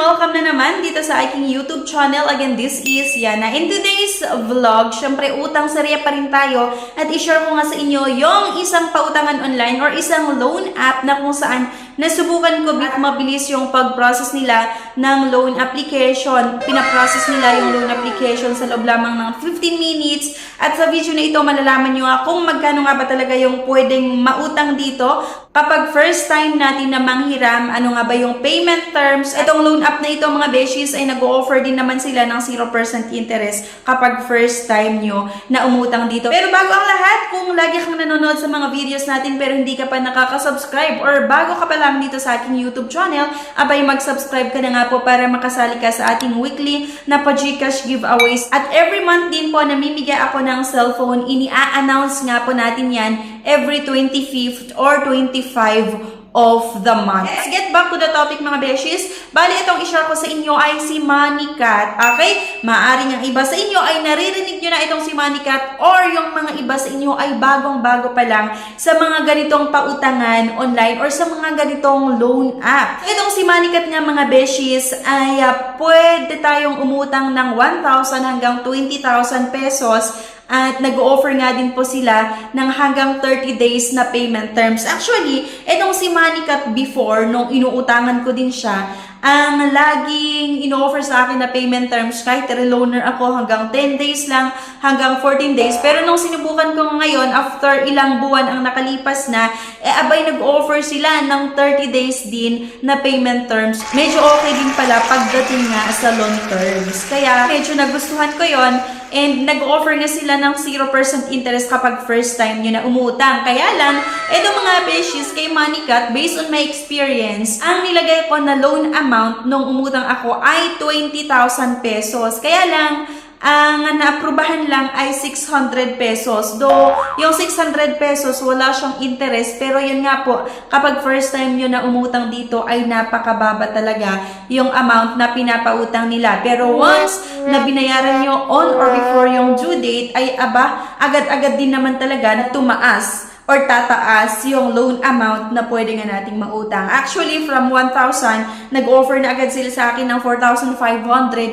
welcome na naman dito sa aking YouTube channel. Again, this is Yana. In today's vlog, syempre utang sariya pa rin tayo at i-share ko nga sa inyo yung isang pautangan online or isang loan app na kung saan nasubukan ko at mabilis yung pag-process nila ng loan application. Pinaprocess nila yung loan application sa loob lamang ng 15 minutes. At sa video na ito, malalaman nyo nga kung magkano nga ba talaga yung pwedeng mautang dito kapag first time natin na manghiram, ano nga ba yung payment terms. Itong loan app na ito mga beshies ay nag-o-offer din naman sila ng 0% interest kapag first time nyo na umutang dito. Pero bago ang lahat, kung lagi kang nanonood sa mga videos natin pero hindi ka pa nakaka-subscribe or bago ka pa lang dito sa aking YouTube channel, abay mag-subscribe ka na nga po para makasali ka sa ating weekly na pa-Gcash giveaways. At every month din po namimigay ako ng cellphone. Ini-a-announce nga po natin yan every 25th or 25 of the month. Let's get back to the topic mga beshies. Bali, itong i-share ko sa inyo ay si Moneycat. Okay? Maaring ang iba sa inyo ay naririnig nyo na itong si Moneycat or yung mga iba sa inyo ay bagong-bago pa lang sa mga ganitong pautangan online or sa mga ganitong loan app. Itong si Moneycat nga mga beshies ay pwede tayong umutang ng 1,000 hanggang 20,000 pesos. At nag-o-offer nga din po sila ng hanggang 30 days na payment terms. Actually, itong si Moneycat before, nung inuutangan ko din siya, ang laging ino-offer sa akin na payment terms, kahit reloaner ako hanggang 10 days lang, hanggang 14 days. Pero nung sinubukan ko ngayon, after ilang buwan ang nakalipas na, abay nag-offer sila ng 30 days din na payment terms. Medyo okay din pala pagdating nga sa loan terms. Kaya medyo nagustuhan ko yon. And nag-offer na sila ng 0% interest kapag first time nyo na umutang. Kaya lang, eto mga beshies kay Moneycat, based on my experience, ang nilagay ko na loan amount nung umutang ako ay 20,000 pesos. Kaya lang, ang naaprubahan lang ay 600 pesos. Though, yung 600 pesos, wala siyang interest. Pero yun nga po, kapag first time nyo na umutang dito, ay napakababa talaga yung amount na pinapautang nila. Pero once na binayaran nyo on or before yung due date, ay agad-agad din naman talaga na tumaas or tataas yung loan amount na pwede nga nating mautang. Actually, from 1,000, nag-offer na agad sila sa akin ng 4,500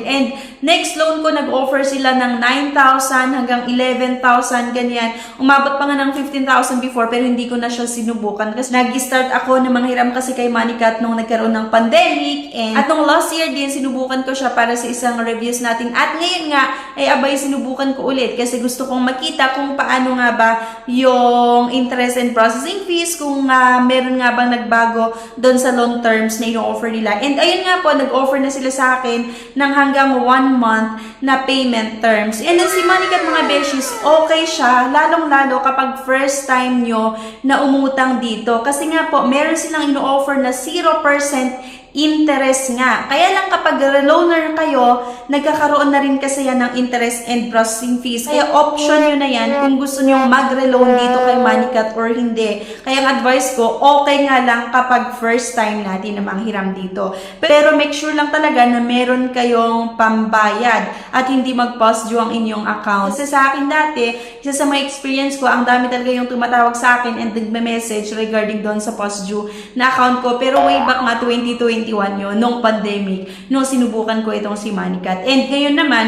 and next loan ko, nag-offer sila ng 9,000 hanggang 11,000, ganyan. Umabot pa nga ng 15,000 before pero hindi ko na siya sinubukan kasi nag-start ako na manghiram kasi kay Moneycat nung nagkaroon ng pandemic and at nung last year din, sinubukan ko siya para sa isang reviews natin at ngayon nga, ay abay sinubukan ko ulit kasi gusto kong makita kung paano nga ba yung interest and processing fees, kung meron nga bang nagbago doon sa loan terms na ino-offer nila. And ayun nga po, nag-offer na sila sa akin ng hanggang 1 month na payment terms. And then si Moneycat mga beshies, okay siya, lalong-lalo kapag first time nyo na umutang dito. Kasi nga po, meron silang ino-offer na 0% interest nga. Kaya lang kapag reloaner kayo, nagkakaroon na rin kasi yan ng interest and processing fees. Kaya option nyo na yan kung gusto nyo mag-reloan dito kay Moneycat or hindi. Kaya ang advice ko, okay nga lang kapag first time natin na manghiram dito. Pero make sure lang talaga na meron kayong pambayad at hindi mag-pause due ang inyong account. Kasi sa akin dati, isa sa mga experience ko, ang dami talaga yung tumatawag sa akin and nagme-message regarding doon sa pause due na account ko. Pero way back nga 2021 yun, nung pandemic, nung sinubukan ko itong si Moneycat. And ngayon naman,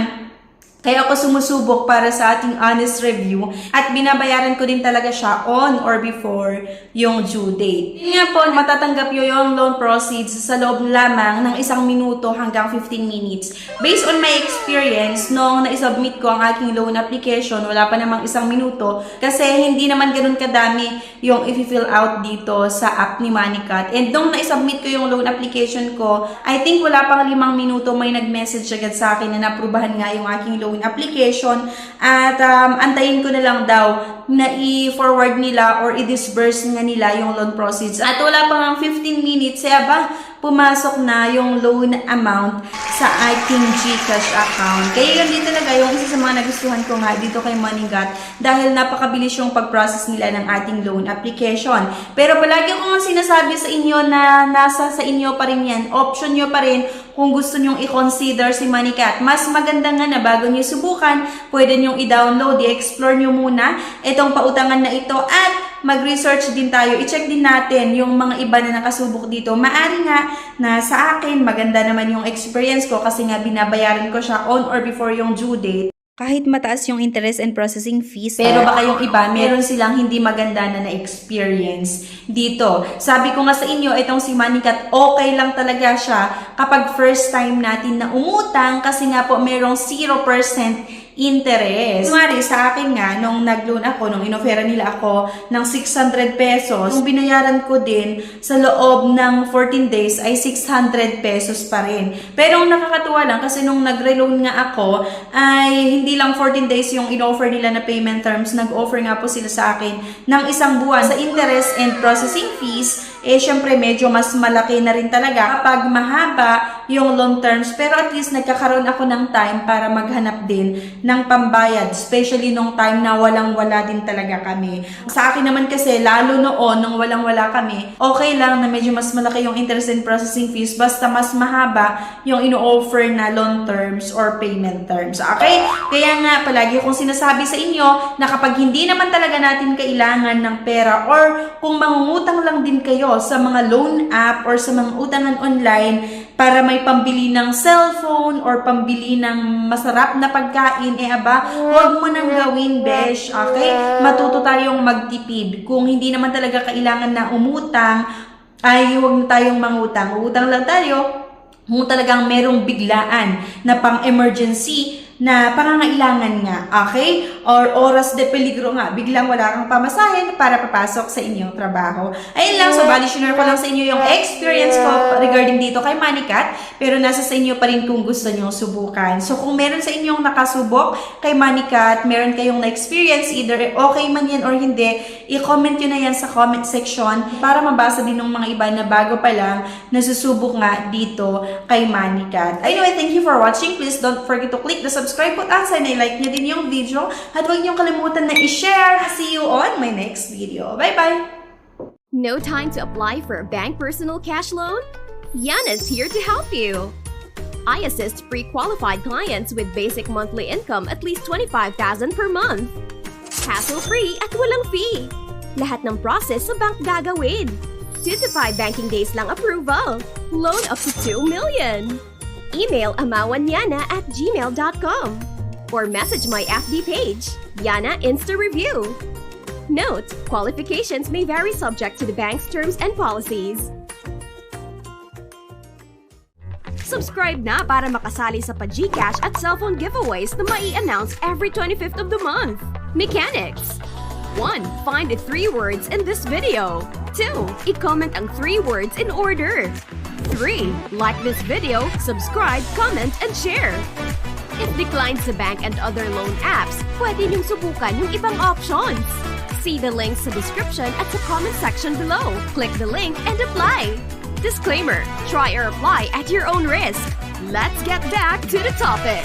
kaya ako sumusubok para sa ating honest review at binabayaran ko din talaga siya on or before yung due date. Yun nga po, matatanggap nyo yung loan proceeds sa loob lamang ng 1 minuto hanggang 15 minutes. Based on my experience, nung na-submit ko ang aking loan application, wala pa namang 1 minuto kasi hindi naman ganun kadami yung i-fill out dito sa app ni Moneycat. And nung na-submit ko yung loan application ko, I think wala pang 5 minuto may nag-message agad sa akin na naprubahan nga yung aking loan application at antayin ko na lang daw na i-forward nila or i-disburse nga nila yung loan proceeds. At wala pa nga 15 minutes, pumasok na yung loan amount sa aking Gcash account. Kaya yun din talaga yung isa sa mga nagustuhan ko nga dito kay Moneycat dahil napakabilis yung pag-process nila ng ating loan application. Pero palagi ko nga sinasabi sa inyo na nasa sa inyo pa rin yan. Option nyo pa rin kung gusto nyong i-consider si Moneycat. Mas maganda nga na bago nyo subukan, pwede nyong i-download, i-explore nyo muna itong pautangan na ito at mag-research din tayo. I-check din natin yung mga iba na nakasubok dito. Maari nga na sa akin, maganda naman yung experience ko kasi nga binabayaran ko siya on or before yung due date. Kahit mataas yung interest and processing fees, pero baka yung iba, meron silang hindi maganda na na-experience dito. Sabi ko nga sa inyo, itong si Manikat, okay lang talaga siya kapag first time natin na umutang kasi nga po merong 0% interest. Kumari, sa akin nga, nung nag-loan ako, nung inofera nila ako ng 600 pesos, nung binayaran ko din sa loob ng 14 days ay 600 pesos pa rin. Pero ang nakakatuwa lang kasi nung nag-reloan nga ako, ay hindi lang 14 days yung in-offer nila na payment terms, nag-offer nga po sila sa akin ng isang buwan sa interest and processing fees. Syempre medyo mas malaki na rin talaga kapag mahaba yung loan terms, pero at least nagkakaroon ako ng time para maghanap din ng pambayad, especially nung time na walang-wala din talaga kami. Sa akin naman kasi, lalo noon, nung walang-wala kami, okay lang na medyo mas malaki yung interest and processing fees basta mas mahaba yung ino-offer na loan terms or payment terms. Okay? Kaya nga, palagi kong sinasabi sa inyo na kapag hindi naman talaga natin kailangan ng pera or kung mangungutang lang din kayo sa mga loan app or sa mga utangan online para may pambili ng cellphone or pambili ng masarap na pagkain, huwag mo nang gawin, besh, okay? Matuto tayong magtipid. Kung hindi naman talaga kailangan na umutang, ay huwag na tayong mangutang. Utang lang tayo kung talagang merong biglaan na pang-emergency na pangangailangan nga, okay? Or oras de peligro nga, biglang wala kang pamasahin para papasok sa inyong trabaho. Ayun lang, so bali share ko lang sa inyo yung experience ko regarding dito kay Manikat, pero nasa sa inyo pa rin kung gusto nyo subukan. So kung meron sa inyong nakasubok kay Manikat, meron kayong na-experience, either okay man yan or hindi, i-comment nyo na yan sa comment section para mabasa din ng mga iba na bago pa lang nasusubok nga dito kay Manikat. Anyway, thank you for watching. Please don't forget to click the subscribe button, sana i-like nyo din yung video at huwag nyo kalimutan na i-share. See you on my next video. Bye-bye! No time to apply for a bank personal cash loan? Yana's here to help you. I assist pre-qualified clients with basic monthly income at least 25,000 per month. Hassle-free at walang fee. Lahat ng process sa bank gagawin. 2 to 5 banking days lang approval. Loan up to 2 million. Email amawanyana@gmail.com or message my FB page, Yana Insta Review. Note, qualifications may vary subject to the bank's terms and policies. Subscribe na para makasali sa pa-GCash at cellphone giveaways na mai-announce every 25th of the month. Mechanics. 1. Find the 3 words in this video. 2. I-comment ang 3 words in order. 3. Like this video, subscribe, comment, and share. If declined sa bank and other loan apps, pwede niyong subukan yung ibang options. See the links sa description at sa comment section below. Click the link and apply. Disclaimer, try or apply at your own risk. Let's get back to the topic.